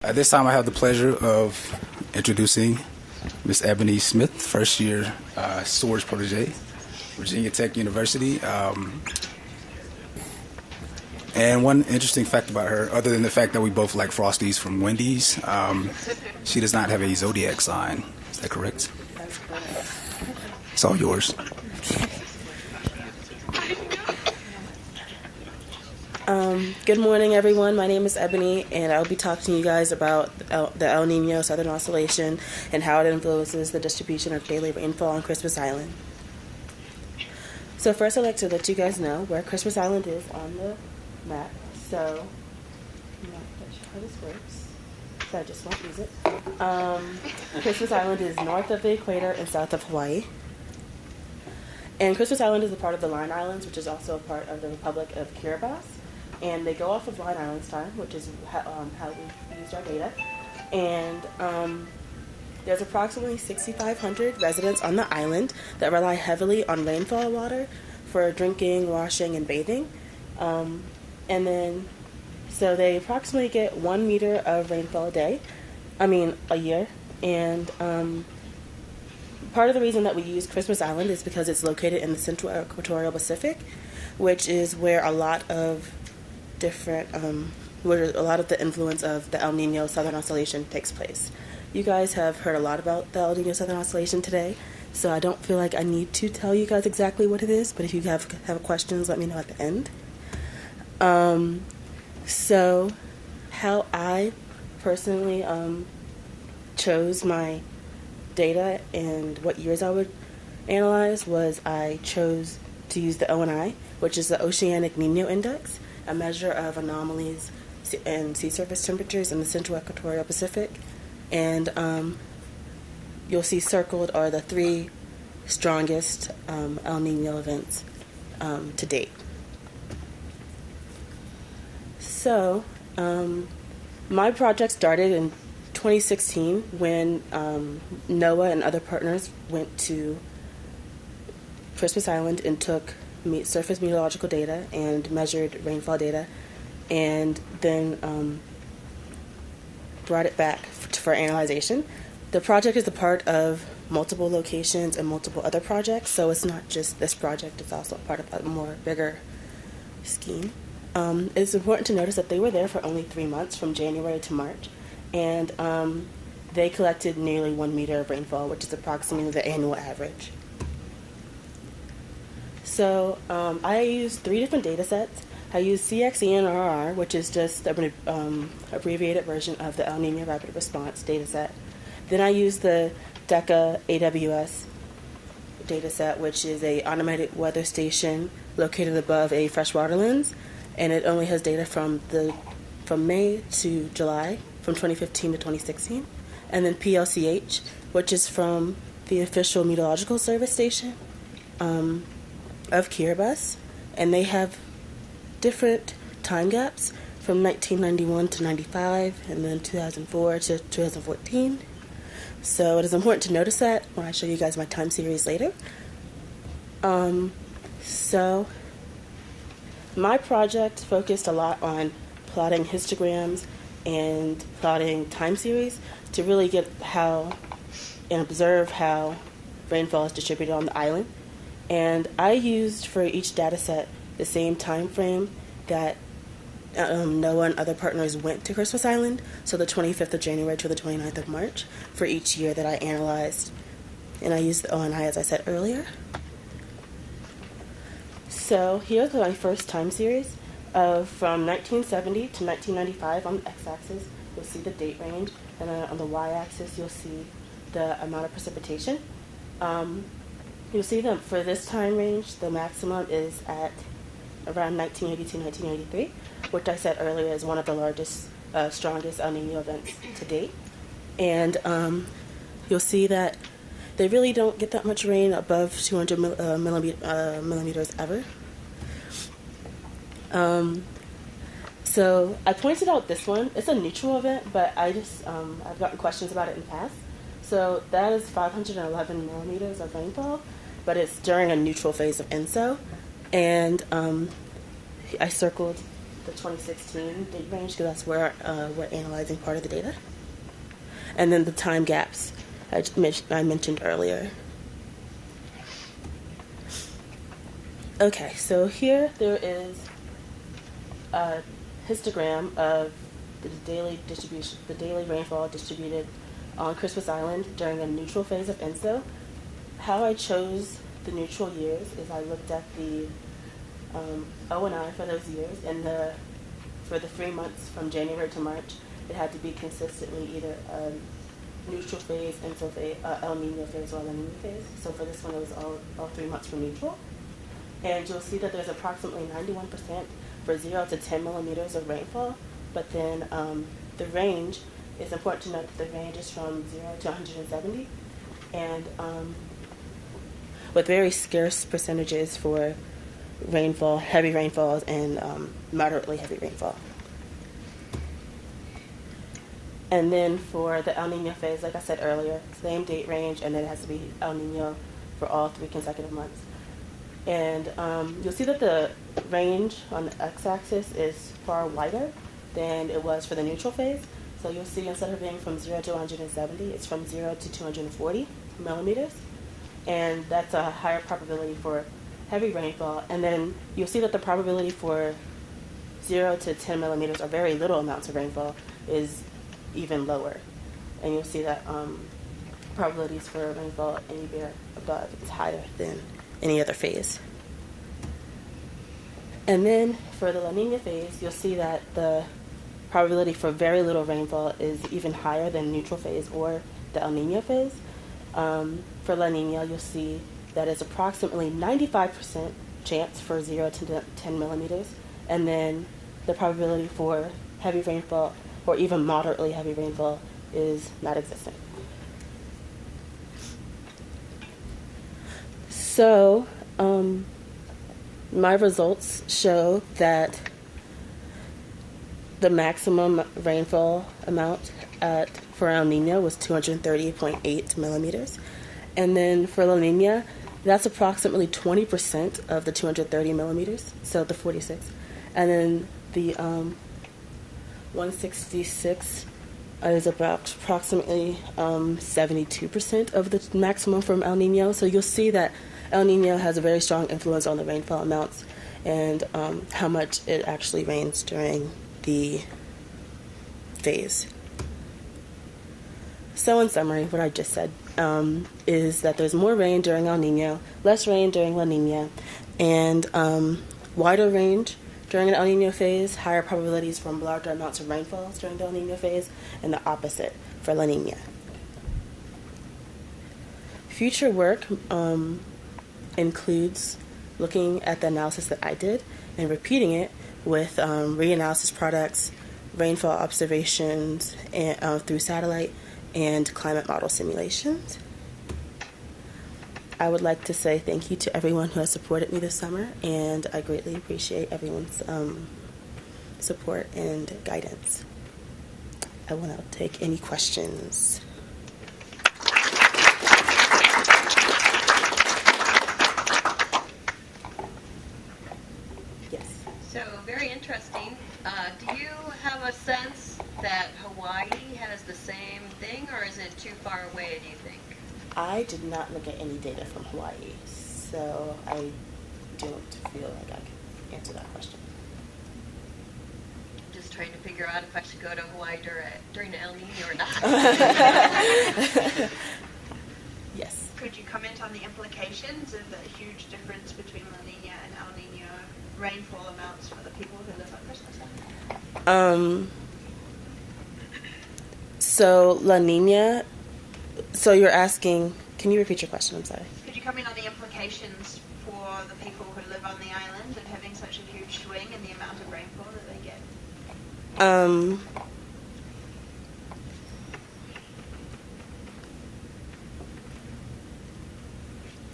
At this time, I have the pleasure of introducing Miss Ebone Smith, first year SOARS protégé, Virginia Tech University. And one interesting fact about her, other than the fact that we both like Frosties from Wendy's, she does not have a zodiac sign. Is that correct? That's correct. It's all yours. Good morning, everyone. My name is Ebony, and I'll be talking to you guys about the El Nino Southern Oscillation and how it influences the distribution of daily rainfall on Christmas Island. So first, I'd like to let you guys know where Christmas Island is on the map. So, I'm not quite sure how this works, so I just won't use it. Christmas Island is north of the equator and south of Hawaii. And Christmas Island is a part of the Line Islands, which is also a part of the Republic of Kiribati. And they go off of Line Islands time, which is how we used our data. And there's approximately 6,500 residents on the island that rely heavily on rainfall water for drinking, washing, and bathing. And then, so they approximately get 1 meter of rainfall a year. And part of the reason that we use Christmas Island is because it's located in the central equatorial Pacific, which is where a lot of the influence of the El Nino Southern Oscillation takes place. You guys have heard a lot about the El Nino Southern Oscillation today, so I don't feel like I need to tell you guys exactly what it is, but if you have questions, let me know at the end. So how I personally chose my data and what years I would analyze was I chose to use the ONI, which is the Oceanic Nino Index, a measure of anomalies in sea surface temperatures in the central equatorial Pacific. And you'll see circled are the 3 strongest El Nino events to date. So my project started in 2016 when NOAA and other partners went to Christmas Island and took surface meteorological data and measured rainfall data, and then brought it back for analyzation. The project is a part of multiple locations and multiple other projects, so it's not just this project, it's also part of a more bigger scheme. It's important to notice that they were there for only 3 months, from January to March, and they collected nearly 1 meter of rainfall, which is approximately the annual average. So I used 3 different data sets. I used CXENRR, which is just an abbreviated version of the El Nino Rapid Response data set. Then I used the DECA AWS data set, which is an automated weather station located above a freshwater lens, and it only has data from May to July, from 2015 to 2016. And then PLCH, which is from the official meteorological service station of Kiribati, and they have different time gaps from 1991 to 95, and then 2004 to 2014. So it is important to notice that when I show you guys my time series later. So my project focused a lot on plotting histograms and plotting time series to really get how and observe how rainfall is distributed on the island. And I used for each data set the same time frame that NOAA and other partners went to Christmas Island, so the 25th of January to the 29th of March for each year that I analyzed. And I used the ONI, as I said earlier. So here's my first time series from 1970 to 1995. On the x-axis, you'll see the date range, and then on the y-axis, you'll see the amount of precipitation. You'll see that for this time range, the maximum is at around 1980 to 1983, which I said earlier is one of the largest, strongest El Nino events to date. And you'll see that they really don't get that much rain above 200 millimeters ever. So I pointed out this one. It's a neutral event, but I've gotten questions about it in the past. So that is 511 millimeters of rainfall, but it's during a neutral phase of ENSO. And I circled the 2016 date range because that's where we're analyzing part of the data. And then the time gaps I mentioned earlier. Okay, so here there is a histogram of the daily distribution, the daily rainfall distributed on Christmas Island during a neutral phase of ENSO. How I chose the neutral years is I looked at the O&I for those years, and for the 3 months from January to March, it had to be consistently either a neutral phase, ENSO phase, El Nino phase, or La Nina phase. So for this one, it was all 3 months from neutral. And you'll see that there's approximately 91% for 0 to 10 millimeters of rainfall, but then the range, it's important to note that the range is from 0 to 170, and with very scarce percentages for rainfall, heavy rainfalls, and moderately heavy rainfall. And then for the El Nino phase, like I said earlier, same date range, and then it has to be El Nino for all 3 consecutive months. And you'll see that the range on the x-axis is far wider than it was for the neutral phase. So you'll see instead of being from 0 to 170, it's from 0 to 240 millimeters. And that's a higher probability for heavy rainfall. And then you'll see that the probability for 0 to 10 millimeters, or very little amounts of rainfall, is even lower. And you'll see that probabilities for rainfall anywhere above is higher than any other phase. And then for the La Nina phase, you'll see that the probability for very little rainfall is even higher than neutral phase or the El Nino phase. For La Nina, you'll see that it's approximately 95% chance for 0 to 10 millimeters, and then the probability for heavy rainfall or even moderately heavy rainfall is not existent. So, my results show that the maximum rainfall amount for El Nino was 230.8 millimeters. And then for La Nina, that's approximately 20% of the 230 millimeters, so the 46. And then the 166 is about approximately 72% of the maximum from El Nino. So you'll see that El Nino has a very strong influence on the rainfall amounts and how much it actually rains during the phase. So in summary, what I just said is that there's more rain during El Nino, less rain during La Nina, and wider range during an El Nino phase, higher probabilities from larger amounts of rainfalls during the El Nino phase, and the opposite for La Nina. Future work includes looking at the analysis that I did and repeating it with reanalysis products, rainfall observations and, through satellite, and climate model simulations. I would like to say thank you to everyone who has supported me this summer, and I greatly appreciate everyone's support and guidance. I will now take any questions. Yes. So, very interesting. Do you have a sense that Hawaii has the same thing, or is it too far away, do you think? I did not look at any data from Hawaii, so I don't feel like I can answer that question. Just trying to figure out if I should go to Hawaii during the El Nino or not. Yes. Could you comment on the implications of the huge difference between La Nina and El Nino rainfall amounts for the people who live on Christmas Island? So La Nina, so you're asking, can you repeat your question? I'm sorry. Could you comment on the implications for the people who live on the island and having such a huge swing in the amount of rainfall that they get?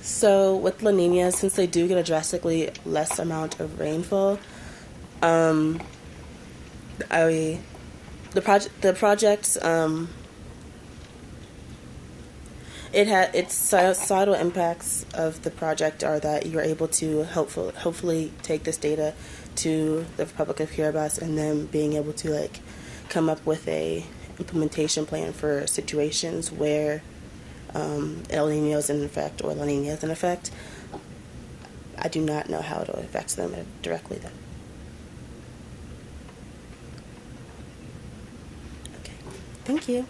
So with La Nina, since they do get a drastically less amount of rainfall, the project's its societal impacts of the project are that you're able to hopefully take this data to the Republic of Kiribati and them being able to like come up with a implementation plan for situations where El Nino is in effect or La Nina is in effect. I do not know how it affects them directly though. Okay, thank you.